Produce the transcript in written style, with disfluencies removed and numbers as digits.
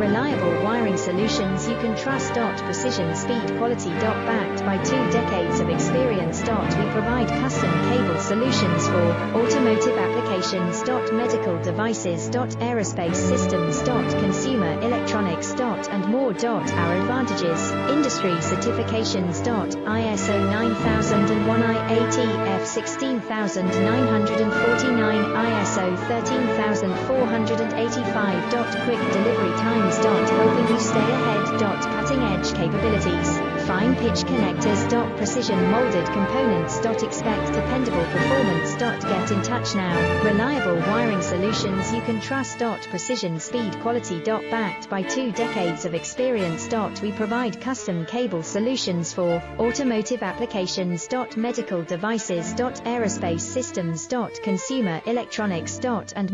Reliable wiring solutions you can trust. Precision, speed, quality. Backed by 2 decades of experience. We provide custom cable solutions for automotive applications. Medical devices. Aerospace systems. Consumer electronics. And more. Our advantages: industry certifications. ISO 9001, IATF 16949, ISO 13485. Quick delivery times. Helping you stay ahead. Cutting edge capabilities. Fine pitch connectors. Precision molded components. Expect dependable performance. Get in touch now. Reliable wiring solutions you can trust. Precision, speed, quality. Backed by 2 decades of experience. We provide custom cable solutions for automotive applications. Medical devices. Aerospace systems. Consumer electronics. And